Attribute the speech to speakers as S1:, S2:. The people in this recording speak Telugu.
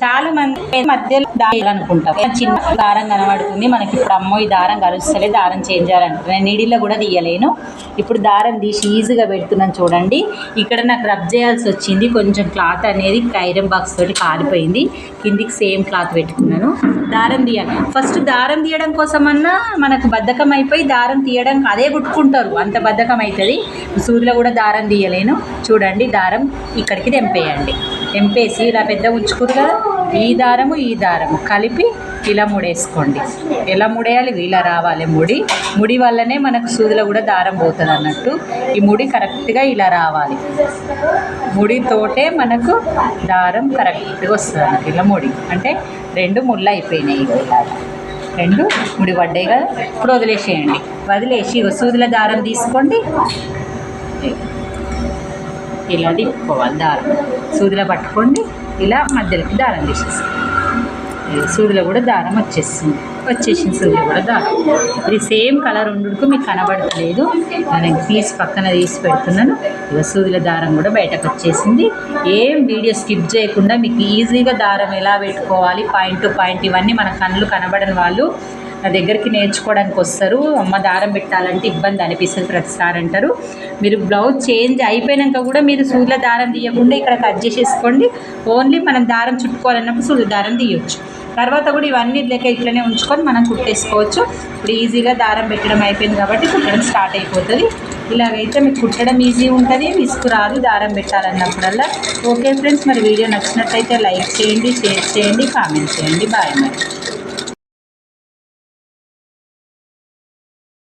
S1: చాలా మంది మధ్యలో దారాలనుకుంటాం, చిన్న దారం కనబడుతుంది మనకి. ఇప్పుడు అమ్మో ఈ దారం కలుస్తలే, దారం చేంజ్ చేయాలంటారు. నేను నీడిలో కూడా తీయలేను. ఇప్పుడు దారం తీసి ఈజీగా పెడుతున్నాను చూడండి. ఇక్కడ నాకు రబ్ చేయాల్సి వచ్చింది, కొంచెం క్లాత్ అనేది ఐరన్ బాక్స్ తోటి కాలిపోయింది. కిందికి సేమ్ క్లాత్ పెట్టుకున్నాను. దారం తీయాలి. ఫస్ట్ దారం తీయడం కోసమన్నా మనకు బద్ధకం అయిపోయి దారం తీయడం అదే కుట్టుకుంటారు, అంత బద్ధకం అవుతుంది. సూదిలో కూడా దారం తీయలేను. చూడండి, దారం ఇక్కడికి తెంపేయండి. తెంపేసి ఇలా పెద్ద ఉంచుకురు కదా, ఈ దారము కలిపి ఇలా ముడేసుకోండి. ఎలా ముడేయాలి? ఇలా రావాలి ముడి వల్లనే మనకు సూదిలో కూడా దారం పోతుంది అన్నట్టు. ఈ ముడి కరెక్ట్గా ఇలా రావాలి. ముడితోటే మనకు దారం కరెక్ట్గా వస్తుంది అన్నట్టు. ఇలా ముడి అంటే 2 ముళ్ళు అయిపోయినాయి. ఇలా 2 ముడి పడ్డాయి కదా. ఇప్పుడు వదిలేసేయండి. వదిలేసి సూదిలో దారం తీసుకోండి. ఇలా తిప్పుకోవాలి. దారం సూదిలో పట్టుకోండి. ఇలా మధ్యలోకి దారం తీసేసి సూదిలో కూడా దారం వచ్చేసింది సూదిలో కూడా దారం. ఇది సేమ్ కలర్ ఉండుకు మీకు కనబడతలేదు, నేను పక్కన తీసి పెడుతున్నాను. ఇక సూదిలో దారం కూడా బయటకు వచ్చేసింది. ఏం వీడియో స్కిప్ చేయకుండా మీకు ఈజీగా దారం ఎలా పెట్టుకోవాలి, పాయింట్ టు పాయింట్, ఇవన్నీ మన కళ్ళు కనబడని వాళ్ళు నా దగ్గరికి నేర్చుకోవడానికి వస్తారు. అమ్మ దారం పెట్టాలంటే ఇబ్బంది అనిపిస్తుంది ప్రతిసారి అంటారు. మీరు బ్లౌజ్ చేంజ్ అయిపోయాక కూడా మీరు సూదిలో దారం తీయకుండా ఇక్కడ కట్ చేసేసుకోండి. ఓన్లీ మనం దారం చుట్టుకోవాలన్నప్పుడు సూది దారం తీయొచ్చు. తర్వాత కూడా ఇవన్నీ లెక్క ఇట్లనే ఉంచుకొని మనం కుట్టేసుకోవచ్చు. ఇప్పుడు ఈజీగా దారం పెట్టడం అయిపోయింది కాబట్టి కుట్టడం స్టార్ట్ అయిపోతుంది. ఇలాగైతే మీకు కుట్టడం ఈజీ ఉంటుంది, విసుగు రాదు దారం పెట్టాలన్నప్పుడల్లా. ఓకే ఫ్రెండ్స్, మరి వీడియో నచ్చినట్లయితే లైక్ చేయండి, షేర్ చేయండి, కామెంట్ చేయండి. బాయ్ మరి.